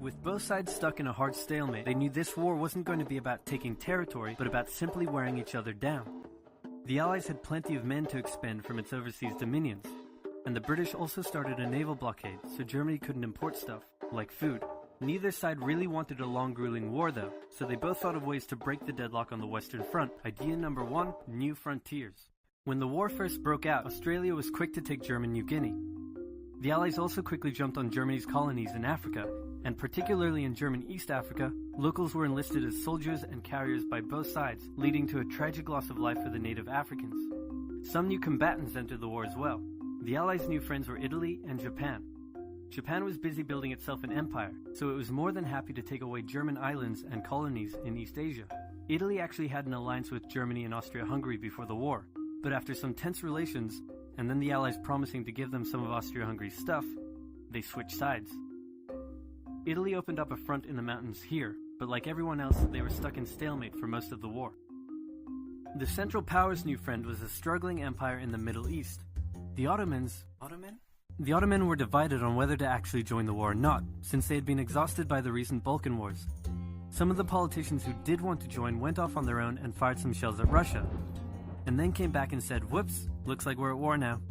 With both sides stuck in a hard stalemate, they knew this war wasn't going to be about taking territory, but about simply wearing each other down. The Allies had plenty of men to expend from its overseas dominions, and the British also started a naval blockade, so Germany couldn't import stuff, like food. Neither side really wanted a long grueling war though, so they both thought of ways to break the deadlock on the Western Front. Idea number 1, new frontiers. When the war first broke out, Australia was quick to take German New Guinea. The Allies also quickly jumped on Germany's colonies in Africa, and particularly in German East Africa, locals were enlisted as soldiers and carriers by both sides, leading to a tragic loss of life for the native Africans. Some new combatants entered the war as well. The Allies' new friends were Italy and Japan. Japan was busy building itself an empire, so it was more than happy to take away German islands and colonies in East Asia. Italy actually had an alliance with Germany and Austria-Hungary before the war, but after some tense relations, and then the Allies promising to give them some of Austria-Hungary's stuff, they switched sides. Italy opened up a front in the mountains here, but like everyone else, they were stuck in stalemate for most of the war. The Central Powers' new friend was a struggling empire in the Middle East. The Ottomans were divided on whether to actually join the war or not, since they had been exhausted by the recent Balkan Wars. Some of the politicians who did want to join went off on their own and fired some shells at Russia, and then came back and said, "Whoops, looks like we're at war now."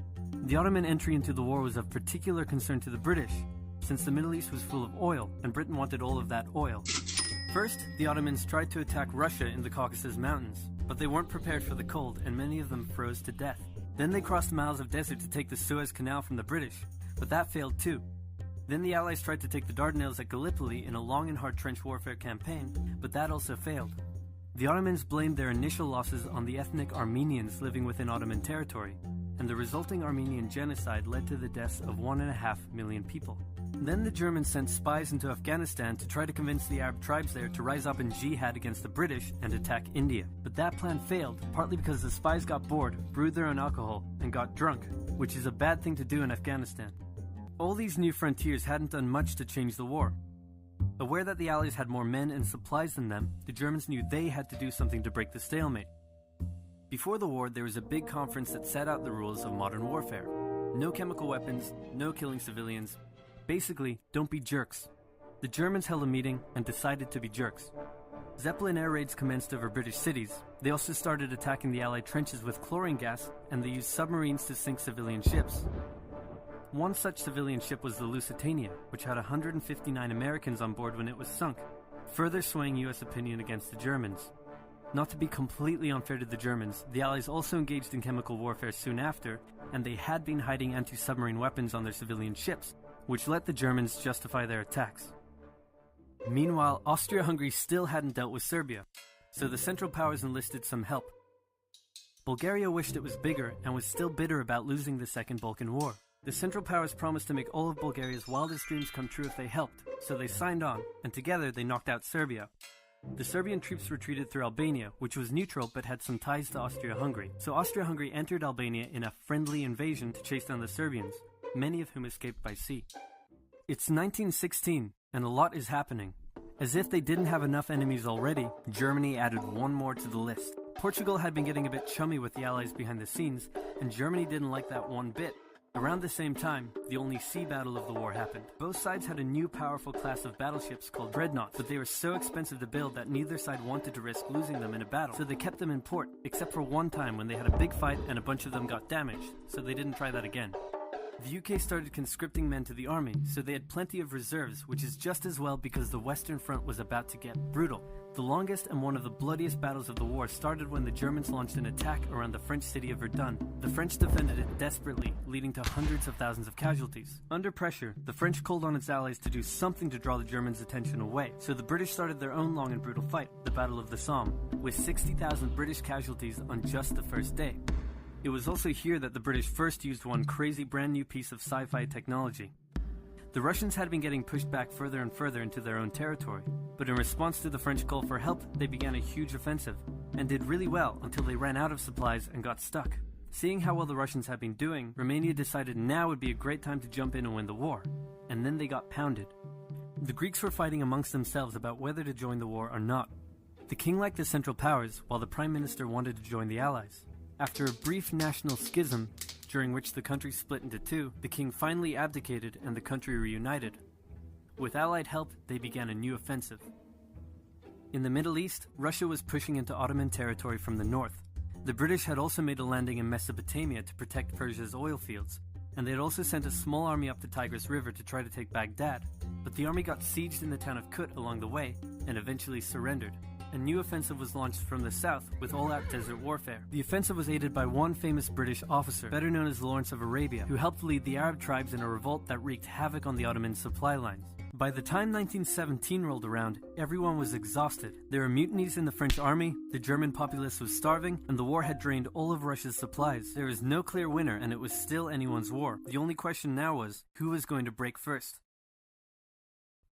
The Ottoman entry into the war was of particular concern to the British, since the Middle East was full of oil, and Britain wanted all of that oil. First, the Ottomans tried to attack Russia in the Caucasus Mountains, but they weren't prepared for the cold, and many of them froze to death. Then they crossed miles of desert to take the Suez Canal from the British, but that failed too. Then the Allies tried to take the Dardanelles at Gallipoli in a long and hard trench warfare campaign, but that also failed. The Ottomans blamed their initial losses on the ethnic Armenians living within Ottoman territory, and the resulting Armenian genocide led to the deaths of 1.5 million people. Then the Germans sent spies into Afghanistan to try to convince the Arab tribes there to rise up in jihad against the British and attack India. But that plan failed, partly because the spies got bored, brewed their own alcohol, and got drunk, which is a bad thing to do in Afghanistan. All these new frontiers hadn't done much to change the war. Aware that the Allies had more men and supplies than them, the Germans knew they had to do something to break the stalemate. Before the war, there was a big conference that set out the rules of modern warfare. No chemical weapons, no killing civilians. Basically, don't be jerks. The Germans held a meeting and decided to be jerks. Zeppelin air raids commenced over British cities. They also started attacking the Allied trenches with chlorine gas, and they used submarines to sink civilian ships. One such civilian ship was the Lusitania, which had 159 Americans on board when it was sunk, further swaying US opinion against the Germans. Not to be completely unfair to the Germans, the Allies also engaged in chemical warfare soon after, and they had been hiding anti-submarine weapons on their civilian ships, which let the Germans justify their attacks. Meanwhile, Austria-Hungary still hadn't dealt with Serbia, so the Central Powers enlisted some help. Bulgaria wished it was bigger and was still bitter about losing the Second Balkan War. The Central Powers promised to make all of Bulgaria's wildest dreams come true if they helped, so they signed on, and together they knocked out Serbia. The Serbian troops retreated through Albania, which was neutral but had some ties to Austria-Hungary. So Austria-Hungary entered Albania in a friendly invasion to chase down the Serbians, many of whom escaped by sea. It's 1916, and a lot is happening. As if they didn't have enough enemies already, Germany added one more to the list. Portugal had been getting a bit chummy with the Allies behind the scenes, and Germany didn't like that one bit. Around the same time, the only sea battle of the war happened. Both sides had a new powerful class of battleships called dreadnoughts, but they were so expensive to build that neither side wanted to risk losing them in a battle, so they kept them in port, except for one time when they had a big fight and a bunch of them got damaged, so they didn't try that again. The UK started conscripting men to the army, so they had plenty of reserves, which is just as well because the Western Front was about to get brutal. The longest and one of the bloodiest battles of the war started when the Germans launched an attack around the French city of Verdun. The French defended it desperately, leading to hundreds of thousands of casualties. Under pressure, the French called on its allies to do something to draw the Germans' attention away, so the British started their own long and brutal fight, the Battle of the Somme, with 60,000 British casualties on just the first day. It was also here that the British first used one crazy brand new piece of sci-fi technology. The Russians had been getting pushed back further and further into their own territory, but in response to the French call for help, they began a huge offensive, and did really well until they ran out of supplies and got stuck. Seeing how well the Russians had been doing, Romania decided now would be a great time to jump in and win the war, and then they got pounded. The Greeks were fighting amongst themselves about whether to join the war or not. The king liked the Central Powers, while the Prime Minister wanted to join the Allies. After a brief national schism, during which the country split into two, the king finally abdicated and the country reunited. With Allied help, they began a new offensive. In the Middle East, Russia was pushing into Ottoman territory from the north. The British had also made a landing in Mesopotamia to protect Persia's oil fields, and they had also sent a small army up the Tigris River to try to take Baghdad, but the army got sieged in the town of Kut along the way and eventually surrendered. A new offensive was launched from the south with all-out desert warfare. The offensive was aided by one famous British officer, better known as Lawrence of Arabia, who helped lead the Arab tribes in a revolt that wreaked havoc on the Ottoman supply lines. By the time 1917 rolled around, everyone was exhausted. There were mutinies in the French army, the German populace was starving, and the war had drained all of Russia's supplies. There was no clear winner, and it was still anyone's war. The only question now was, who was going to break first?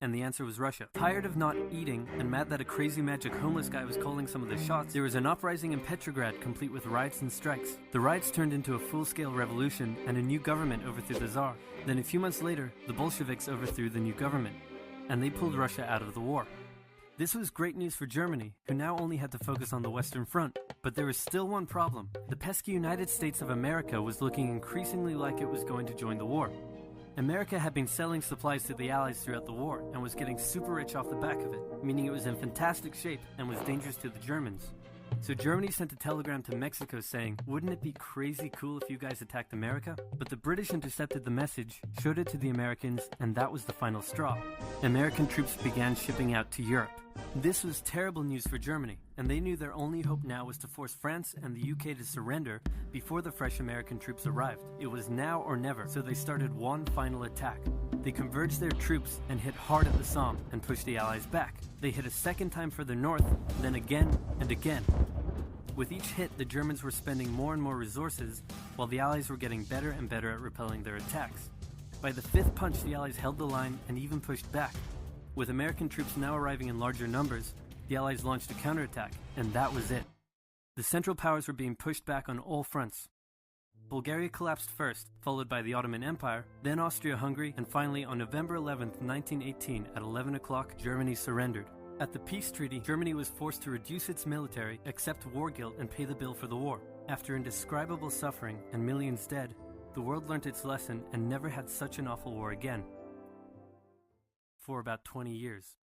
And the answer was Russia. Tired of not eating and mad that a crazy magic homeless guy was calling some of the shots, there was an uprising in Petrograd complete with riots and strikes. The riots turned into a full-scale revolution and a new government overthrew the Tsar. Then a few months later, the Bolsheviks overthrew the new government, and they pulled Russia out of the war. This was great news for Germany, who now only had to focus on the Western Front. But there was still one problem. The pesky United States of America was looking increasingly like it was going to join the war. America had been selling supplies to the Allies throughout the war and was getting super rich off the back of it, meaning it was in fantastic shape and was dangerous to the Germans. So Germany sent a telegram to Mexico saying, "Wouldn't it be crazy cool if you guys attacked America?" But the British intercepted the message, showed it to the Americans, and that was the final straw. American troops began shipping out to Europe. This was terrible news for Germany, and they knew their only hope now was to force France and the UK to surrender before the fresh American troops arrived. It was now or never, so they started one final attack. They converged their troops and hit hard at the Somme and pushed the Allies back. They hit a second time further north, then again and again. With each hit, the Germans were spending more and more resources, while the Allies were getting better and better at repelling their attacks. By the fifth punch, the Allies held the line and even pushed back. With American troops now arriving in larger numbers, the Allies launched a counterattack, and that was it. The Central Powers were being pushed back on all fronts. Bulgaria collapsed first, followed by the Ottoman Empire, then Austria-Hungary, and finally on November 11, 1918, at 11 o'clock, Germany surrendered. At the peace treaty, Germany was forced to reduce its military, accept war guilt, and pay the bill for the war. After indescribable suffering and millions dead, the world learnt its lesson and never had such an awful war again. For about 20 years.